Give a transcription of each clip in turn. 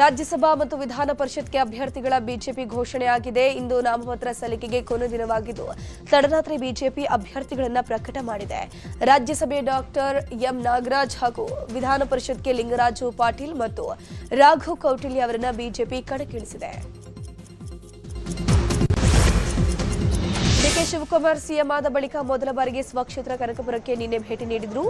ರಾಜ್ಯಸಭಾ ಮತ್ತು ವಿಧಾನ ಪರಿಷತ್ಗೆ ಅಭ್ಯರ್ಥಿಗಳ ಬಿಜೆಪಿ ಘೋಷಣೆಯಾಗಿದೆ. ಇಂದು ನಾಮಪತ್ರ ಸಲ್ಲಿಕೆಗೆ ಕೊನೆ ದಿನವಾಗಿದ್ದು ತಡರಾತ್ರಿ ಬಿಜೆಪಿ ಅಭ್ಯರ್ಥಿಗಳನ್ನು ಪ್ರಕಟ ಮಾಡಿದೆ. ರಾಜ್ಯಸಭೆ ಡಾಕ್ಟರ್ ಎಂ ನಾಗರಾಜ್ ಹಾಗೂ ವಿಧಾನ ಪರಿಷತ್ಗೆ ಲಿಂಗರಾಜು ಪಾಟೀಲ್ ಮತ್ತು ರಾಘು ಕೌಟಿಲ್ಯ ಅವರನ್ನು ಬಿಜೆಪಿ ಕಣಕ್ಕಿಳಿಸಿದೆ. ಡಿಕೆ ಶಿವಕುಮಾರ್ ಸಿಎಂ ಆದ ಬಳಿಕ ಮೊದಲ ಬಾರಿಗೆ ಸ್ವಕ್ಷೇತ್ರ ಕನಕಪುರಕ್ಕೆ ನಿನ್ನೆ ಭೇಟಿ ನೀಡಿದರು.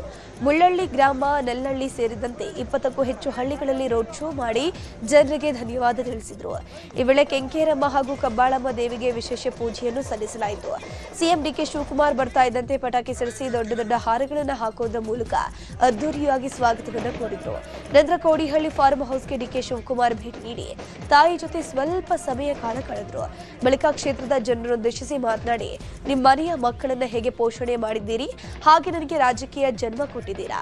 ಮುಳ್ಳಳ್ಳಿ ಗ್ರಾಮ, ನೆಲ್ಲಳ್ಳಿ ಸೇರಿದಂತೆ 20ಕ್ಕೂ ಹೆಚ್ಚು ಹಳ್ಳಿಗಳಲ್ಲಿ ರೋಡ್ ಶೋ ಮಾಡಿ ಜನರಿಗೆ ಧನ್ಯವಾದ ತಿಳಿಸಿದರು. ಈ ವೇಳೆ ಕೆಂಕೇರಮ್ಮ ಹಾಗೂ ಕಬ್ಬಾಳಮ್ಮ ದೇವಿಗೆ ವಿಶೇಷ ಪೂಜೆಯನ್ನು ಸಲ್ಲಿಸಲಾಯಿತು. ಸಿಎಂ ಡಿಕೆ ಶಿವಕುಮಾರ್ ಬರ್ತಾ ಇದ್ದಂತೆ ಪಟಾಕಿ ಸಿಡಿಸಿ ದೊಡ್ಡ ದೊಡ್ಡ ಹಾರಗಳನ್ನು ಹಾಕೋದ್ರ ಮೂಲಕ ಅದ್ದೂರಿಯಾಗಿ ಸ್ವಾಗತವನ್ನು ಕೋರಿದರು. ನಂತರ ಕೋಡಿಹಳ್ಳಿ ಫಾರ್ಮ್ ಹೌಸ್ಗೆ ಡಿಕೆ ಶಿವಕುಮಾರ್ ಭೇಟಿ ನೀಡಿ ತಾಯಿ ಜೊತೆ ಸ್ವಲ್ಪ ಸಮಯ ಕಾಲ ಕಳೆದರು. ಬಳಿಕ ಕ್ಷೇತ್ರದ ಜನರನ್ನುದ್ದೇಶಿಸಿ ಮಾತನಾಡಿ, ನಿಮ್ಮ ಮನೆಯ ಮಕ್ಕಳನ್ನ ಹೇಗೆ ಪೋಷಣೆ ಮಾಡಿದ್ದೀರಿ, ಹಾಗೆ ನನಗೆ ರಾಜಕೀಯ ಜನ್ಮ ಕೊಟ್ಟಿದ್ದೀರಾ.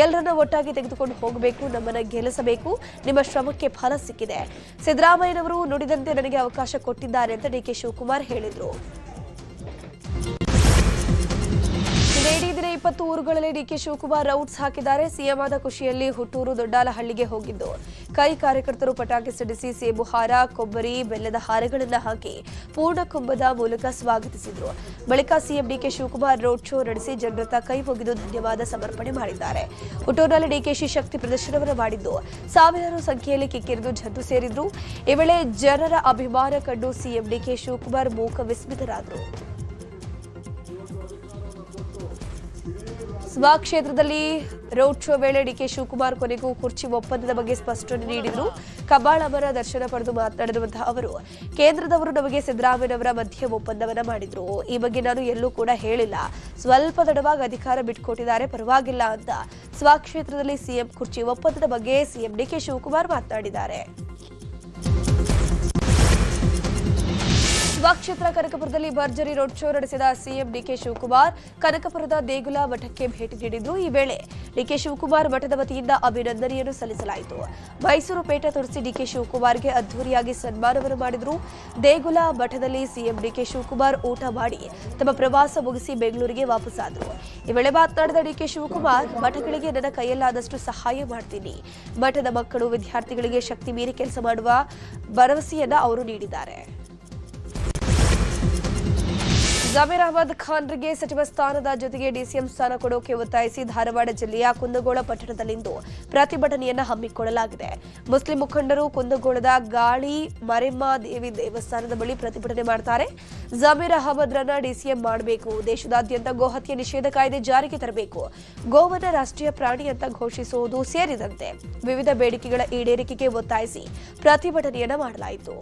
ಎಲ್ಲರನ್ನ ಒಟ್ಟಾಗಿ ತೆಗೆದುಕೊಂಡು ಹೋಗಬೇಕು, ನಮ್ಮನ್ನ ಗೆಲ್ಲಿಸಬೇಕು. ನಿಮ್ಮ ಶ್ರಮಕ್ಕೆ ಫಲ ಸಿಕ್ಕಿದೆ. ಸಿದ್ದರಾಮಯ್ಯನವರು ನುಡಿದಂತೆ ನನಗೆ ಅವಕಾಶ ಕೊಟ್ಟಿದ್ದಾರೆ ಅಂತ ಡಿಕೆ ಶಿವಕುಮಾರ್ ಹೇಳಿದರು. ಇಡೀ ದಿನ 20 ಊರುಗಳಲ್ಲಿ ಡಿಕೆ ಶಿವಕುಮಾರ್ ರೌಟ್ಸ್ ಹಾಕಿದ್ದಾರೆ. ಸಿಎಂ ಆದ ಖುಷಿಯಲ್ಲಿ ಹುಟ್ಟೂರು ದೊಡ್ಡಾಲಹಳ್ಳಿಗೆ ಹೋಗಿದ್ದು ಕೈ ಕಾರ್ಯಕರ್ತರು ಪಟಾಕಿ ಸಿಡಿಸಿ ಸೇಬು ಹಾರ, ಕೊಬ್ಬರಿ, ಬೆಲ್ಲದ ಹಾರಗಳನ್ನು ಹಾಕಿ ಪೂರ್ಣ ಕುಂಭದ ಮೂಲಕ ಸ್ವಾಗತಿಸಿದರು. ಬಳಿಕ CM DK Shivakumar road show ನಡೆಸಿ ಜನರತ್ತ ಕೈ ಮುಗಿದು ಧನ್ಯವಾದ ಸಮರ್ಪಣೆ ಮಾಡಿದ್ದಾರೆ. ಹುಟ್ಟೂರಿನಲ್ಲಿ ಡಿಕೆಶಿ ಶಕ್ತಿ ಪ್ರದರ್ಶನವನ್ನು ಮಾಡಿದ್ದು ಸಾವಿರಾರು ಸಂಖ್ಯೆಯಲ್ಲಿ ಕಿಕ್ಕಿರಿದು ಜನರು ಸೇರಿದ್ರು. ಈ ವೇಳೆ ಜನರ ಅಭಿಮಾನ ಕಂಡು ಸಿಎಂ ಡಿಕೆ ಶಿವಕುಮಾರ್ ಮೂಕ ವಿಸ್ಮಿತರಾದರು. ಸ್ವಕ್ಷೇತ್ರದಲ್ಲಿ ರೋಡ್ ಶೋ ವೇಳೆ ಡಿಕೆ ಶಿವಕುಮಾರ್ ಕೊನೆಗೂ ಕುರ್ಚಿ ಒಪ್ಪಂದದ ಬಗ್ಗೆ ಸ್ಪಷ್ಟನೆ ನೀಡಿದರು. ಕಬ್ಬಾಳಮ್ಮರ ದರ್ಶನ ಪಡೆದು ಮಾತನಾಡಿರುವಂತಹ ಅವರು, ಕೇಂದ್ರದವರು ನಮಗೆ ಸಿದ್ದರಾಮಯ್ಯನವರ ಮಧ್ಯೆ ಒಪ್ಪಂದವನ್ನ ಮಾಡಿದ್ರು. ಈ ಬಗ್ಗೆ ನಾನು ಎಲ್ಲೂ ಕೂಡ ಹೇಳಿಲ್ಲ. ಸ್ವಲ್ಪ ತಡವಾಗಿ ಅಧಿಕಾರ ಬಿಟ್ಟುಕೊಟ್ಟಿದ್ದಾರೆ, ಪರವಾಗಿಲ್ಲ ಅಂತ ಸ್ವಕ್ಷೇತ್ರದಲ್ಲಿ ಸಿಎಂ ಕುರ್ಚಿ ಒಪ್ಪಂದದ ಬಗ್ಗೆ ಸಿಎಂ ಡಿಕೆ ಶಿವಕುಮಾರ್ ಮಾತನಾಡಿದ್ದಾರೆ. ಸ್ವಕ್ಷೇತ್ರ ಕನಕಪುರದಲ್ಲಿ ಭರ್ಜರಿ ರೋಡ್ ಶೋ ನಡೆಸಿದ ಸಿಎಂ ಡಿಕೆ ಶಿವಕುಮಾರ್ ಕನಕಪುರದ ದೇಗುಲ ಮಠಕ್ಕೆ ಭೇಟಿ ನೀಡಿದ್ರು. ಈ ವೇಳೆ ಡಿಕೆ ಶಿವಕುಮಾರ್ ಮಠದ ವತಿಯಿಂದ ಅಭಿನಂದನೆಯನ್ನು ಸಲ್ಲಿಸಲಾಯಿತು. ಮೈಸೂರು ಪೇಟೆ ತೋರಿಸಿ ಡಿಕೆ ಶಿವಕುಮಾರ್ಗೆ ಅದ್ದೂರಿಯಾಗಿ ಸನ್ಮಾನವನ್ನು ಮಾಡಿದರು. ದೇಗುಲ ಮಠದಲ್ಲಿ ಸಿಎಂ ಡಿಕೆ ಶಿವಕುಮಾರ್ ಊಟ ಮಾಡಿ ತಮ್ಮ ಪ್ರವಾಸ ಮುಗಿಸಿ ಬೆಂಗಳೂರಿಗೆ ವಾಪಸ್ಸಾದರು. ಈ ವೇಳೆ ಮಾತನಾಡಿದ ಡಿಕೆ ಶಿವಕುಮಾರ್, ಮಠಗಳಿಗೆ ನನ್ನ ಕೈಯಲ್ಲಾದಷ್ಟು ಸಹಾಯ ಮಾಡ್ತೀನಿ. ಮಠದ ಮಕ್ಕಳು, ವಿದ್ಯಾರ್ಥಿಗಳಿಗೆ ಶಕ್ತಿ ಮೀರಿ ಕೆಲಸ ಮಾಡುವ ಭರವಸೆಯನ್ನ ಅವರು ನೀಡಿದ್ದಾರೆ. ಜಮೀರ್ ಅಹಮದ್ ಖಾನ್ರಿಗೆ ಸಚಿವ ಸ್ಥಾನದ ಜೊತೆಗೆ ಡಿಸಿಎಂ ಸ್ಥಾನ ಕೊಡೋಕೆ ಒತ್ತಾಯಿಸಿ ಧಾರವಾಡ ಜಿಲ್ಲೆಯ ಕುಂದಗೋಳ ಪಟ್ಟಣದಲ್ಲಿಂದು ಪ್ರತಿಭಟನೆಯನ್ನು ಹಮ್ಮಿಕೊಳ್ಳಲಾಗಿದೆ. ಮುಸ್ಲಿಂ ಮುಖಂಡರು ಕುಂದಗೋಳದ ಗಾಳಿ ಮರೆಮ್ಮ ದೇವಿ ದೇವಸ್ಥಾನದ ಬಳಿ ಪ್ರತಿಭಟನೆ ಮಾಡ್ತಾರೆ. ಜಮೀರ್ ಅಹಮದ್ರನ್ನ ಡಿಸಿಎಂ ಮಾಡಬೇಕು, ದೇಶದಾದ್ಯಂತ ಗೋಹತ್ಯೆ ನಿಷೇಧ ಕಾಯ್ದೆ ಜಾರಿಗೆ ತರಬೇಕು, ಗೋವನ್ನ ರಾಷ್ಟ್ರೀಯ ಪ್ರಾಣಿ ಅಂತ ಘೋಷಿಸುವುದು ಸೇರಿದಂತೆ ವಿವಿಧ ಬೇಡಿಕೆಗಳ ಈಡೇರಿಕೆಗೆ ಒತ್ತಾಯಿಸಿ ಪ್ರತಿಭಟನೆಯನ್ನು ಮಾಡಲಾಯಿತು.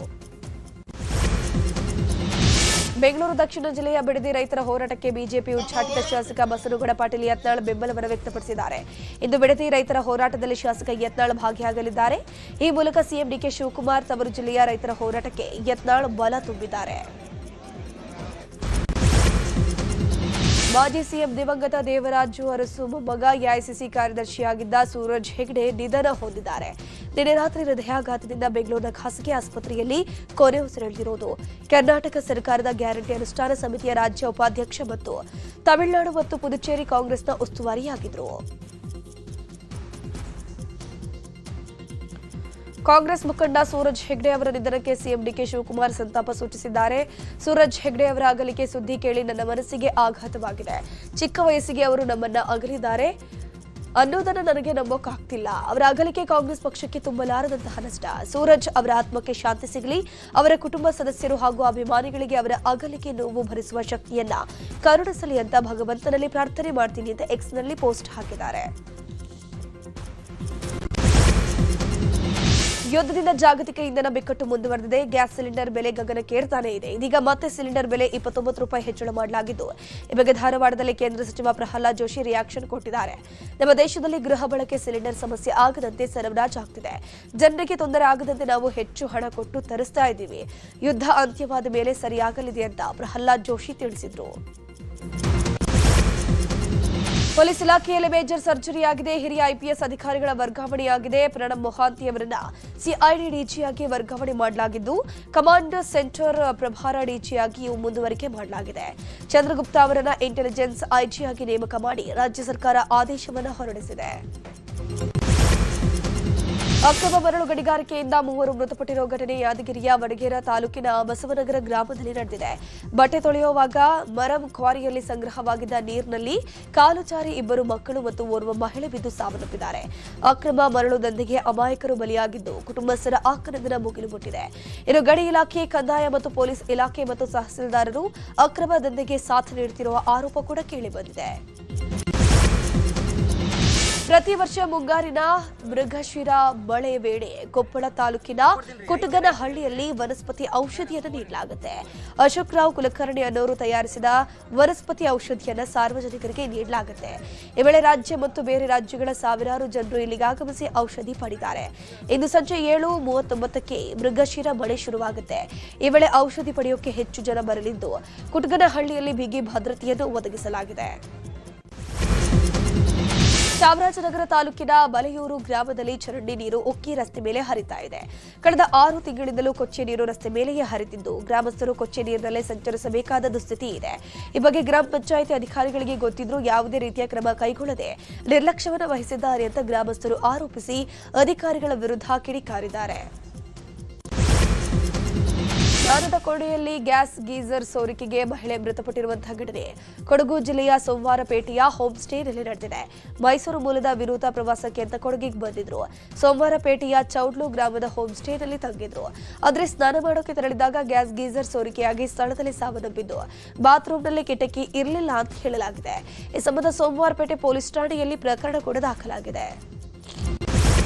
ಬೆಂಗಳೂರು ದಕ್ಷಿಣ ಜಿಲ್ಲೆಯ ಬಿಡದಿ ರೈತರ ಹೋರಾಟಕ್ಕೆ ಬಿಜೆಪಿ ಉಚ್ಚಾಟಿತ ಶಾಸಕ ಬಸನಗೌಡ ಪಾಟೀಲ್ ಯತ್ನಾಳ್ ಬೆಂಬಲವನ್ನು ವ್ಯಕ್ತಪಡಿಸಿದ್ದಾರೆ. ಇಂದು ಬಿಡದಿ ರೈತರ ಹೋರಾಟದಲ್ಲಿ ಶಾಸಕ ಯತ್ನಾಳ್ ಭಾಗಿಯಾಗಲಿದ್ದಾರೆ. ಈ ಮೂಲಕ ಸಿಎಂ ಡಿಕೆ ಶಿವಕುಮಾರ್ ತವರು ಜಿಲ್ಲೆಯ ರೈತರ ಹೋರಾಟಕ್ಕೆ ಯತ್ನಾಳ್ ಬಲ ತುಂಬಿದ್ದಾರೆ. ಮಾಜಿ ಸಿಎಂ ದಿವಂಗತ ದೇವರಾಜು ಅರಸು ಮೊಮ್ಮಗ ಎಐಸಿಸಿ ಕಾರ್ಯದರ್ಶಿಯಾಗಿದ್ದ ಸೂರಜ್ ಹೆಗ್ಡೆ ನಿಧನ ಹೊಂದಿದ್ದಾರೆ. ನಿನ್ನೆ ರಾತ್ರಿ ಹೃದಯಾಘಾತದಿಂದ ಬೆಂಗಳೂರಿನ ಖಾಸಗಿ ಆಸ್ಪತ್ರೆಯಲ್ಲಿ ಕೊನೆ ಉಸಿರೆಳೆದಿರುವುದು. ಕರ್ನಾಟಕ ಸರ್ಕಾರದ ಗ್ಯಾರಂಟಿ ಅನುಷ್ಠಾನ ಸಮಿತಿಯ ರಾಜ್ಯ ಉಪಾಧ್ಯಕ್ಷ ಮತ್ತು ತಮಿಳುನಾಡು ಮತ್ತು ಪುದುಚೇರಿ ಕಾಂಗ್ರೆಸ್ನ ಉಸ್ತುವಾರಿಯಾಗಿದ್ದರು. ಕಾಂಗ್ರೆಸ್ ಮುಖಂಡ ಸೂರಜ್ ಹೆಗ್ಡೆ ಅವರ ನಿಧನಕ್ಕೆ ಸಿಎಂ ಡಿಕೆ ಶಿವಕುಮಾರ್ ಸಂತಾಪ ಸೂಚಿಸಿದ್ದಾರೆ. ಸೂರಜ್ ಹೆಗ್ಡೆ ಅವರ ಅಗಲಿಕೆ ಸುದ್ದಿ ಕೇಳಿ ನನ್ನ ಮನಸ್ಸಿಗೆ ಆಘಾತವಾಗಿದೆ. ಚಿಕ್ಕ ವಯಸ್ಸಿಗೆ ಅವರು ನಮ್ಮನ್ನ ಅಗಲಿದ್ದಾರೆ ಅನ್ನೋದನ್ನು ನನಗೆ ನಂಬೋಕ್ಕಾಗ್ತಿಲ್ಲ. ಅವರ ಅಗಲಿಕೆ ಕಾಂಗ್ರೆಸ್ ಪಕ್ಷಕ್ಕೆ ತುಂಬಲಾರದಂತಹ ನಷ್ಟ. ಸೂರಜ್ ಅವರ ಆತ್ಮಕ್ಕೆ ಶಾಂತಿ ಸಿಗಲಿ. ಅವರ ಕುಟುಂಬ ಸದಸ್ಯರು ಹಾಗೂ ಅಭಿಮಾನಿಗಳಿಗೆ ಅವರ ಅಗಲಿಕೆ ನೋವು ಭರಿಸುವ ಶಕ್ತಿಯನ್ನ ಕರುಣಿಸಲಿ ಅಂತ ಭಗವಂತನಲ್ಲಿ ಪ್ರಾರ್ಥನೆ ಮಾಡ್ತೀನಿ ಅಂತ ಎಕ್ಸ್ನಲ್ಲಿ ಪೋಸ್ಟ್ ಹಾಕಿದ್ದಾರೆ. ಯುದ್ಧದಿಂದ ಜಾಗತಿಕ ಇಂಧನ ಬಿಕ್ಕಟ್ಟು ಮುಂದುವರೆದಿದೆ. ಗ್ಯಾಸ್ ಸಿಲಿಂಡರ್ ಬೆಲೆ ಗಗನಕ್ಕೇರ್ತಾನೆ ಇದೆ. ಇದೀಗ ಮತ್ತೆ ಸಿಲಿಂಡರ್ ಬೆಲೆ 29 ರೂಪಾಯಿ ಹೆಚ್ಚಳ ಮಾಡಲಾಗಿದ್ದು, ಈ ಬಗ್ಗೆ ಧಾರವಾಡದಲ್ಲಿ ಕೇಂದ್ರ ಸಚಿವ ಪ್ರಹ್ಲಾದ್ ಜೋಶಿ ರಿಯಾಕ್ಷನ್ ಕೊಟ್ಟಿದ್ದಾರೆ. ನಮ್ಮ ದೇಶದಲ್ಲಿ ಗೃಹ ಬಳಕೆ ಸಿಲಿಂಡರ್ ಸಮಸ್ಯೆ ಆಗದಂತೆ ಸರಬರಾಜು ಆಗ್ತಿದೆ. ಜನರಿಗೆ ತೊಂದರೆ ಆಗದಂತೆ ನಾವು ಹೆಚ್ಚು ಹಣ ಕೊಟ್ಟು ತರಿಸ್ತಾ ಇದ್ದೀವಿ. ಯುದ್ಧ ಅಂತ್ಯವಾದ ಮೇಲೆ ಸರಿಯಾಗಲಿದೆ ಅಂತ ಪ್ರಹ್ಲಾದ್ ಜೋಶಿ ತಿಳಿಸಿದರು. ಪೊಲೀಸ್ ಇಲಾಖೆಯಲ್ಲಿ ಮೇಜರ್ ಸರ್ಜರಿ ಆಗಿದೆ. ಹಿರಿಯ ಐಪಿಎಸ್ ಅಧಿಕಾರಿಗಳ ವರ್ಗಾವಣೆಯಾಗಿದೆ. ಪ್ರಣಬ್ ಮೊಹಾಂತಿ ಅವರನ್ನ ಸಿಐಡಿ ಡಿಜಿಯಾಗಿ ವರ್ಗಾವಣೆ ಮಾಡಲಾಗಿದ್ದು, ಕಮಾಂಡ್ ಸೆಂಟರ್ ಪ್ರಭಾರ ಡಿಜಿಯಾಗಿಯೂ ಮುಂದುವರಿಕೆ ಮಾಡಲಾಗಿದೆ. ಚಂದ್ರಗುಪ್ತ ಅವರನ್ನ ಇಂಟೆಲಿಜೆನ್ಸ್ ಐಜಿಯಾಗಿ ನೇಮಕ ಮಾಡಿ ರಾಜ್ಯ ಸರ್ಕಾರ ಆದೇಶವನ್ನು ಹೊರಡಿಸಿದೆ. ಅಕ್ರಮ ಮರಳು ಗಣಿಗಾರಿಕೆಯಿಂದ 3 ಮೃತಪಟ್ಟಿರುವ ಘಟನೆ ಯಾದಗಿರಿಯ ವಡಗೇರ ತಾಲೂಕಿನ ಬಸವನಗರ ಗ್ರಾಮದಲ್ಲಿ ನಡೆದಿದೆ. ಬಟ್ಟೆ ತೊಳೆಯುವಾಗ ಮರಂ ಕ್ವಾರಿಯಲ್ಲಿ ಸಂಗ್ರಹವಾಗಿದ್ದ ನೀರಿನಲ್ಲಿ ಕಾಲು ಜಾರಿ 2 ಮಕ್ಕಳು ಮತ್ತು ಓರ್ವ ಮಹಿಳೆ ಬಿದ್ದು ಸಾವನ್ನಪ್ಪಿದ್ದಾರೆ. ಅಕ್ರಮ ಮರಳು ದಂಧೆಗೆ ಅಮಾಯಕರು ಬಲಿಯಾಗಿದ್ದು ಕುಟುಂಬಸ್ಥರ ಆಕ್ರಂದನ ಮುಗಿಲು ಮುಟ್ಟಿದೆ. ಇನ್ನು ಗಣಿ ಇಲಾಖೆ, ಕಂದಾಯ ಮತ್ತು ಪೊಲೀಸ್ ಇಲಾಖೆ ಮತ್ತು ತಹಸೀಲ್ದಾರರು ಅಕ್ರಮ ದಂಧೆಗೆ ಸಾಥ್ ನೀಡುತ್ತಿರುವ ಆರೋಪ ಕೂಡ ಕೇಳಿಬಂದಿದೆ. ಪ್ರತಿ ವರ್ಷ ಮುಂಗಾರಿನ ಮೃಗಶಿರ ಮಳೆ ವೇಳೆ ಕೊಪ್ಪಳ ತಾಲೂಕಿನ ಕುಟಗನಹಳ್ಳಿಯಲ್ಲಿ ವನಸ್ಪತಿ ಔಷಧಿಯನ್ನು ನೀಡಲಾಗುತ್ತೆ. ಅಶೋಕ್ ರಾವ್ ಕುಲಕರ್ಣಿ ಅನ್ನೋರು ತಯಾರಿಸಿದ ವನಸ್ಪತಿ ಔಷಧಿಯನ್ನು ಸಾರ್ವಜನಿಕರಿಗೆ ನೀಡಲಾಗುತ್ತೆ. ಈ ವೇಳೆ ರಾಜ್ಯ ಮತ್ತು ಬೇರೆ ರಾಜ್ಯಗಳ ಸಾವಿರಾರು ಜನರು ಇಲ್ಲಿಗೆ ಆಗಮಿಸಿ ಔಷಧಿ ಪಡೆದಿದ್ದಾರೆ. ಇಂದು ಸಂಜೆ 7:39ಕ್ಕೆ ಮೃಗಶಿರ ಮಳೆ ಶುರುವಾಗುತ್ತೆ. ಈ ವೇಳೆ ಔಷಧಿ ಪಡೆಯೋಕೆ ಹೆಚ್ಚು ಜನ ಬರಲಿದ್ದು ಕುಟಗನಹಳ್ಳಿಯಲ್ಲಿ ಬಿಗಿ ಭದ್ರತೆಯನ್ನು ಒದಗಿಸಲಾಗಿದೆ. ಚಾಮರಾಜನಗರ ತಾಲೂಕಿನ ಬಲೆಯೂರು ಗ್ರಾಮದಲ್ಲಿ ಚರಂಡಿ ನೀರು ಉಕ್ಕಿ ರಸ್ತೆ ಮೇಲೆ ಹರಿತಾ ಇದೆ. ಕಳೆದ 6 ತಿಂಗಳಿಂದಲೂ ಕೊಚ್ಚೆ ನೀರು ರಸ್ತೆ ಮೇಲೆಯೇ ಹರಿತಿದ್ದು ಗ್ರಾಮಸ್ಥರು ಕೊಚ್ಚೆ ನೀರಿನಲ್ಲೇ ಸಂಚರಿಸಬೇಕಾದ ದುಸ್ಥಿತಿ ಇದೆ. ಈ ಬಗ್ಗೆ ಗ್ರಾಮ ಪಂಚಾಯಿತಿ ಅಧಿಕಾರಿಗಳಿಗೆ ಗೊತ್ತಿದ್ರೂ ಯಾವುದೇ ರೀತಿಯ ಕ್ರಮ ಕೈಗೊಳ್ಳದೆ ನಿರ್ಲಕ್ಷ್ಯವನ್ನು ವಹಿಸಿದ್ದಾರೆ ಅಂತ ಗ್ರಾಮಸ್ಥರು ಆರೋಪಿಸಿ ಅಧಿಕಾರಿಗಳ ವಿರುದ್ಧ ಕಿಡಿಕಾರಿದ್ದಾರೆ. ಜ್ಞಾನದ ಕೋಣೆಯಲ್ಲಿ ಗ್ಯಾಸ್ ಗೀಸರ್ ಸೋರಿಕೆಗೆ ಮಹಿಳೆ ಮೃತಪಟ್ಟಿರುವಂತಹ ಘಟನೆ ಕೊಡಗು ಜಿಲ್ಲೆಯ ಸೋಮವಾರಪೇಟೆಯ ಹೋಮ್ ಸ್ಟೇನಲ್ಲಿ ನಡೆದಿದೆ. ಮೈಸೂರು ಮೂಲದ ವಿನೂತ ಪ್ರವಾಸಕ್ಕೆ ಅಂತ ಕೊಡಗಿಗೆ ಬಂದಿದ್ರು. ಸೋಮವಾರಪೇಟೆಯ ಚೌಡ್ಲು ಗ್ರಾಮದ ಹೋಮ್ ಸ್ಟೇನಲ್ಲಿ ತಂಗಿದ್ರು. ಆದರೆ ಸ್ನಾನ ಮಾಡೋಕೆ ತೆರಳಿದಾಗ ಗ್ಯಾಸ್ ಗೀಸರ್ ಸೋರಿಕೆಯಾಗಿ ಸ್ಥಳದಲ್ಲಿ ಸಾವನ್ನಪ್ಪಿದ್ದು ಬಾತ್ರೂಮ್ನಲ್ಲಿ ಕಿಟಕಿ ಇರಲಿಲ್ಲ ಅಂತ ಹೇಳಲಾಗಿದೆ. ಈ ಸಂಬಂಧ ಸೋಮವಾರಪೇಟೆ ಪೊಲೀಸ್ ಠಾಣೆಯಲ್ಲಿ ಪ್ರಕರಣ ಕೂಡ ದಾಖಲಾಗಿದೆ.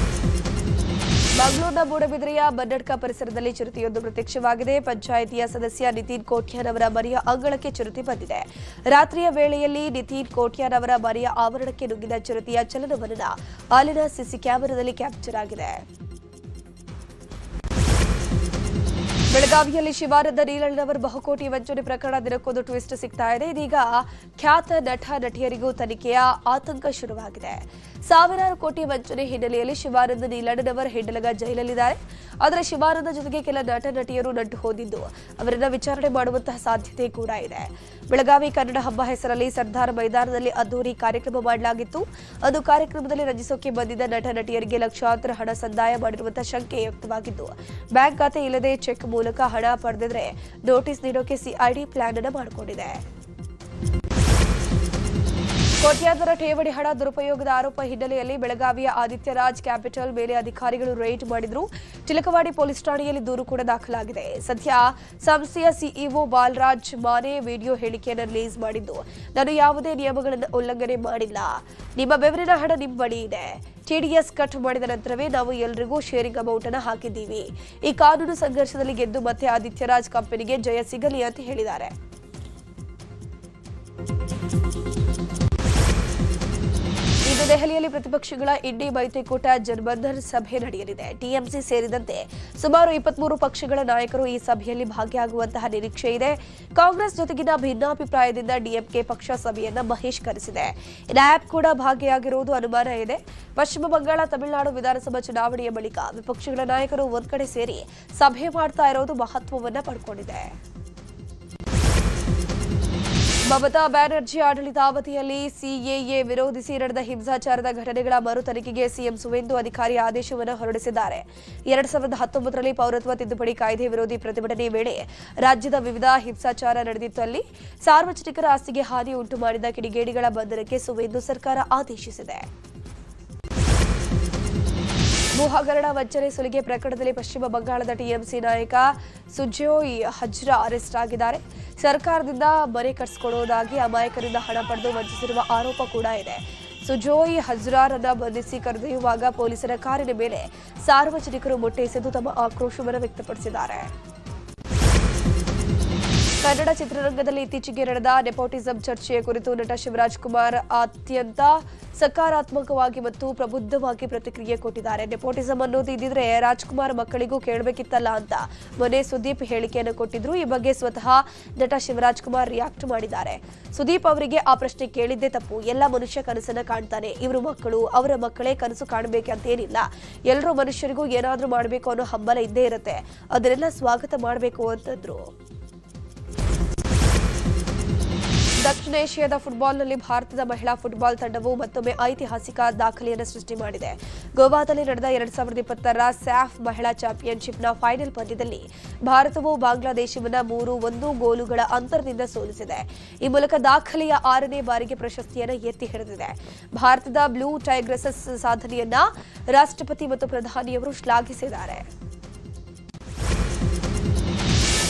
ಮಂಗಳೂರಿನ ಮೂಡಬಿದಿರೆಯ ಬನ್ನಡ್ಕ ಪರಿಸರದಲ್ಲಿ ಚಿರತೆಯೊಂದು ಪ್ರತ್ಯಕ್ಷವಾಗಿದೆ. ಪಂಚಾಯಿತಿಯ ಸದಸ್ಯ ನಿತಿನ್ ಕೋಟ್ಯಾನ್ ಅವರ ಮನೆಯ ಅಂಗಳಕ್ಕೆ ಚಿರತೆ ಬಂದಿದೆ. ರಾತ್ರಿಯ ವೇಳೆಯಲ್ಲಿ ನಿತಿನ್ ಕೋಟ್ಯಾನ್ ಅವರ ಮನೆಯ ಆವರಣಕ್ಕೆ ನುಗ್ಗಿದ ಚಿರತೆಯ ಚಲನವಲನ ಅಲ್ಲಿನ ಸಿಸಿ ಕ್ಯಾಮೆರಾದಲ್ಲಿ ಕ್ಯಾಪ್ಚರ್ ಆಗಿದೆ. ಬೆಳಗಾವಿಯಲ್ಲಿ ಶಿವಾನಂದ ನೀಲಣ್ಣನವರ ಬಹುಕೋಟಿ ವಂಚನೆ ಪ್ರಕರಣ ದಿನಕ್ಕೊಂದು ಟ್ವಿಸ್ಟ್ ಸಿಗ್ತಾ ಇದೆ. ಇದೀಗ ಖ್ಯಾತ ನಟ ನಟಿಯರಿಗೂ ತನಿಖೆಯ ಆತಂಕ ಶುರುವಾಗಿದೆ. ಸಾವಿರಾರು ಕೋಟಿ ವಂಚನೆ ಹಿನ್ನೆಲೆಯಲ್ಲಿ ಶಿವಾನಂದ ನೀಲಣ್ಣನವರ ಹೆಂಡಲಗ ಜೈಲಲ್ಲಿದ್ದಾರೆ. ಆದರೆ ಶಿವಾನಂದ ಜೊತೆಗೆ ಕೆಲ ನಟ ನಟಿಯರು ನಂಟು ಹೊಂದಿದ್ದು ಅವರನ್ನ ವಿಚಾರಣೆ ಮಾಡುವಂತಹ ಸಾಧ್ಯತೆ ಕೂಡ ಇದೆ. ಬೆಳಗಾವಿ ಕನ್ನಡ ಹಬ್ಬ ಹೆಸರಲ್ಲಿ ಸರ್ದಾರ್ ಮೈದಾನದಲ್ಲಿ ಅದ್ದೂರಿ ಕಾರ್ಯಕ್ರಮ ಮಾಡಲಾಗಿತ್ತು. ಅದು ಕಾರ್ಯಕ್ರಮದಲ್ಲಿ ರಂಜಿಸೋಕೆ ಬಂದಿದ್ದ ನಟ ನಟಿಯರಿಗೆ ಲಕ್ಷಾಂತರ ಹಣ ಸಂದಾಯ ಮಾಡಿರುವಂತಹ ಶಂಕೆ ವ್ಯಕ್ತವಾಗಿದ್ದು ಬ್ಯಾಂಕ್ ಖಾತೆ ಇಲ್ಲದೆ ಚೆಕ್ ಮೂಲಕ ಹಣ ಪಡೆದಿದ್ರೆ ನೋಟಿಸ್ ನೀಡೋಕೆ ಸಿಐಡಿ ಪ್ಲಾನ್ ಅನ್ನು ಮಾಡಿಕೊಂಡಿದೆ. ಕೋಟ್ಯಾಂತರ ಠೇವಣಿ ಹಣ ದುರುಪಯೋಗದ ಆರೋಪ ಹಿನ್ನೆಲೆಯಲ್ಲಿ ಬೆಳಗಾವಿಯ ಆದಿತ್ಯರಾಜ್ ಕ್ಯಾಪಿಟಲ್ ಮೇಲೆ ಅಧಿಕಾರಿಗಳು ರೇಡ್ ಮಾಡಿದ್ರು. ಚಿಲಕವಾಡಿ ಪೊಲೀಸ್ ಠಾಣೆಯಲ್ಲಿ ದೂರು ಕೂಡ ದಾಖಲಾಗಿದೆ. ಸದ್ಯ ಸಂಸ್ಥೆಯ ಸಿಇಒ ಬಾಲರಾಜ್ ಮಾನೆ ವಿಡಿಯೋ ಹೇಳಿಕೆಯನ್ನು ರಿಲೀಸ್ ಮಾಡಿದ್ದು, ನಾನು ಯಾವುದೇ ನಿಯಮಗಳನ್ನು ಉಲ್ಲಂಘನೆ ಮಾಡಿಲ್ಲ, ನಿಮ್ಮ ಬೆವರಿನ ಹಣ ನಿಮ್ಮ ಬಳಿ ಇದೆ, ಟಿಡಿಎಸ್ ಕಟ್ ಮಾಡಿದ ನಂತರವೇ ನಾವು ಎಲ್ಲರಿಗೂ ಶೇರಿಂಗ್ ಅಮೌಂಟ್ ಅನ್ನು ಹಾಕಿದ್ದೀವಿ. ಈ ಕಾನೂನು ಸಂಘರ್ಷದಲ್ಲಿ ಗೆದ್ದು ಮತ್ತೆ ಆದಿತ್ಯರಾಜ್ ಕಂಪನಿಗೆ ಜಯ ಸಿಗಲಿ ಅಂತ ಹೇಳಿದ್ದಾರೆ. ಇಂದು ದೆಹಲಿಯಲ್ಲಿ ಪ್ರತಿಪಕ್ಷಗಳ ಇಂಡಿ ಮೈತ್ರಿಕೂಟ ಜನಬಂಧನ್ ಸಭೆ ನಡೆಯಲಿದೆ. ಟಿಎಂಸಿ ಸೇರಿದಂತೆ ಸುಮಾರು 23 ಪಕ್ಷಗಳ ನಾಯಕರು ಈ ಸಭೆಯಲ್ಲಿ ಭಾಗಿಯಾಗುವಂತಹ ನಿರೀಕ್ಷೆ ಇದೆ. ಕಾಂಗ್ರೆಸ್ ಜೊತೆಗಿನ ಭಿನ್ನಾಭಿಪ್ರಾಯದಿಂದ ಡಿಎಂಕೆ ಪಕ್ಷ ಸಭೆಯನ್ನ ಬಹಿಷ್ಕರಿಸಿದೆ. ನ್ಯಾಪ್ ಕೂಡ ಭಾಗಿಯಾಗಿರುವುದು ಅನುಮಾನ ಇದೆ. ಪಶ್ಚಿಮ ಬಂಗಾಳ, ತಮಿಳುನಾಡು ವಿಧಾನಸಭಾ ಚುನಾವಣೆಯ ಬಳಿಕ ವಿಪಕ್ಷಗಳ ನಾಯಕರು ಒಂದ್ ಕಡೆ ಸೇರಿ ಸಭೆ ಮಾಡ್ತಾ ಇರೋದು ಮಹತ್ವವನ್ನ ಪಡ್ಕೊಂಡಿದೆ. ಮಮತಾ ಬ್ಯಾನರ್ಜಿ ಆಡಳಿತಾವಧಿಯಲ್ಲಿ ಸಿಎಎ ವಿರೋಧಿಸಿ ನಡೆದ ಹಿಂಸಾಚಾರದ ಘಟನೆಗಳ ಮರು ತನಿಖೆಗೆ ಸಿಎಂ ಸುವೇಂದು ಅಧಿಕಾರಿ ಆದೇಶವನ್ನು ಹೊರಡಿಸಿದ್ದಾರೆ. 2019ರಲ್ಲಿ ಪೌರತ್ವ ತಿದ್ದುಪಡಿ ಕಾಯ್ದೆ ವಿರೋಧಿ ಪ್ರತಿಭಟನೆ ವೇಳೆ ರಾಜ್ಯದ ವಿವಿಧ ಹಿಂಸಾಚಾರ ನಡೆದಿತ್ತಲ್ಲಿ ಸಾರ್ವಜನಿಕರ ಆಸ್ತಿಗೆ ಹಾನಿ ಉಂಟು ಮಾಡಿದ ಕಿಡಿಗೇಡಿಗಳ ಬಂಧನಕ್ಕೆ ಸುವೇಂದು ಸರ್ಕಾರ ಆದೇಶಿಸಿದೆ. ಭೂ ಹಗರಣ ವಂಚನೆ ಸುಲಿಗೆ ಪ್ರಕರಣದಲ್ಲಿ ಪಶ್ಚಿಮ ಬಂಗಾಳದ ಟಿಎಂಸಿ ನಾಯಕ ಸುಜೋಯ್ ಹಜ್ರಾ ಅರೆಸ್ಟ್ ಆಗಿದ್ದಾರೆ. ಸರ್ಕಾರದಿಂದ ಮನೆ ಕಟ್ಟಿಸಿಕೊಳ್ಳುವುದಾಗಿ ಅಮಾಯಕರಿಂದ ಹಣ ಪಡೆದು ವಂಚಿಸಿರುವ ಆರೋಪ ಕೂಡ ಇದೆ. ಸುಜೋಯ್ ಹಜ್ರಾರನ್ನ ಬಂಧಿಸಿ ಕರೆದೊಯ್ಯುವಾಗ ಪೊಲೀಸರ ಕಾರಿನ ಮೇಲೆ ಸಾರ್ವಜನಿಕರು ಮೊಟ್ಟೆಸೆದು ತಮ್ಮ ಆಕ್ರೋಶವನ್ನು ವ್ಯಕ್ತಪಡಿಸಿದ್ದಾರೆ. ಕನ್ನಡ ಚಿತ್ರರಂಗದಲ್ಲಿ ಇತ್ತೀಚೆಗೆ ನಡೆದ ನೆಪೋಟಿಸಂ ಚರ್ಚೆಯ ಕುರಿತು ನಟ ಶಿವರಾಜ್ ಕುಮಾರ್ ಅತ್ಯಂತ ಸಕಾರಾತ್ಮಕವಾಗಿ ಮತ್ತು ಪ್ರಬುದ್ಧವಾಗಿ ಪ್ರತಿಕ್ರಿಯೆ ಕೊಟ್ಟಿದ್ದಾರೆ. ನೆಪೋಟಿಸಂ ಅನ್ನೋದು ಇದ್ದಿದ್ರೆ ರಾಜ್ಕುಮಾರ್ ಮಕ್ಕಳಿಗೂ ಕೇಳಬೇಕಿತ್ತಲ್ಲ ಅಂತ ಮೊನ್ನೆ ಸುದೀಪ್ ಹೇಳಿಕೆಯನ್ನು ಕೊಟ್ಟಿದ್ರು. ಈ ಬಗ್ಗೆ ಸ್ವತಃ ನಟ ಶಿವರಾಜ್ ಕುಮಾರ್ ರಿಯಾಕ್ಟ್ ಮಾಡಿದ್ದಾರೆ. ಸುದೀಪ್ ಅವರಿಗೆ ಆ ಪ್ರಶ್ನೆ ಕೇಳಿದ್ದೇ ತಪ್ಪು. ಎಲ್ಲ ಮನುಷ್ಯ ಕನಸನ್ನ ಕಾಣ್ತಾನೆ. ಇವರು ಮಕ್ಕಳು, ಅವರ ಮಕ್ಕಳೇ ಕನಸು ಕಾಣಬೇಕಂತೇನಿಲ್ಲ. ಎಲ್ಲರೂ ಮನುಷ್ಯರಿಗೂ ಏನಾದ್ರೂ ಮಾಡಬೇಕು ಅನ್ನೋ ಹಂಬಲ ಇದ್ದೇ ಇರುತ್ತೆ. ಅದನ್ನೆಲ್ಲ ಸ್ವಾಗತ ಮಾಡಬೇಕು ಅಂತಂದ್ರು. ದಕ್ಷಿಣ ಏಷ್ಯಾದ ಫುಟ್ಬಾಲ್ನಲ್ಲಿ ಭಾರತದ ಮಹಿಳಾ ಫುಟ್ಬಾಲ್ ತಂಡವು ಮತ್ತೊಮ್ಮೆ ಐತಿಹಾಸಿಕ ದಾಖಲೆಯನ್ನು ಸೃಷ್ಟಿ ಮಾಡಿದೆ. ಗೋವಾದಲ್ಲಿ ನಡೆದ 2020ರ ಸ್ಯಾಫ್ ಮಹಿಳಾ ಚಾಂಪಿಯನ್ಶಿಪ್ನ ಫೈನಲ್ ಪಂದ್ಯದಲ್ಲಿ ಭಾರತವು ಬಾಂಗ್ಲಾದೇಶವನ್ನು 3-1 ಗೋಲುಗಳ ಅಂತರದಿಂದ ಸೋಲಿಸಿದೆ. ಈ ಮೂಲಕ ದಾಖಲೆಯ 6ನೇ ಬಾರಿಗೆ ಪ್ರಶಸ್ತಿಯನ್ನು ಎತ್ತಿ ಹಿಡಿದಿದೆ. ಭಾರತದ ಬ್ಲೂ ಟೈಗ್ರೆಸಸ್ ಸಾಧನೆಯನ್ನ ರಾಷ್ಟ್ರಪತಿ ಮತ್ತು ಪ್ರಧಾನಿಯವರು ಶ್ಲಾಘಿಸಿದ್ದಾರೆ.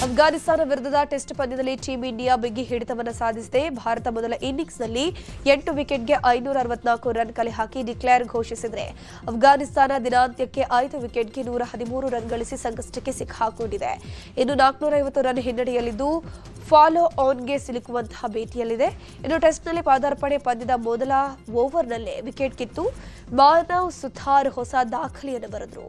ಅಫ್ಘಾನಿಸ್ತಾನ ವಿರುದ್ಧದ ಟೆಸ್ಟ್ ಪಂದ್ಯದಲ್ಲಿ ಟೀಂ ಇಂಡಿಯಾ ಬಿಗಿ ಹಿಡಿತವನ್ನು ಸಾಧಿಸಿದೆ. ಭಾರತ ಮೊದಲ ಇನ್ನಿಂಗ್ಸ್ನಲ್ಲಿ 8 ವಿಕೆಟ್ಗೆ 564 ರನ್ ಕಲೆ ಹಾಕಿ ಡಿಕ್ಲೇರ್ ಘೋಷಿಸಿದರೆ ಅಫ್ಘಾನಿಸ್ತಾನ ದಿನಾಂತ್ಯಕ್ಕೆ 5 ವಿಕೆಟ್ಗೆ 113 ರನ್ ಗಳಿಸಿ ಸಂಕಷ್ಟಕ್ಕೆ ಸಿಕ್ಕಾಕೊಂಡಿದೆ. ಇನ್ನು 450 ರನ್ ಹಿನ್ನಡೆಯಲ್ಲಿದ್ದು ಫಾಲೋ ಆನ್ಗೆ ಸಿಲುಕುವಂತಹ ಭೀತಿಯಲ್ಲಿದೆ. ಇನ್ನು ಟೆಸ್ಟ್ನಲ್ಲಿ ಪಾದಾರ್ಪಣೆ ಪಂದ್ಯದ ಮೊದಲ ಓವರ್ನಲ್ಲೇ ವಿಕೆಟ್ ಕಿತ್ತು ಮಾನವ್ ಸುಥಾರ್ ಹೊಸ ದಾಖಲೆಯನ್ನು ಬರೆದರು.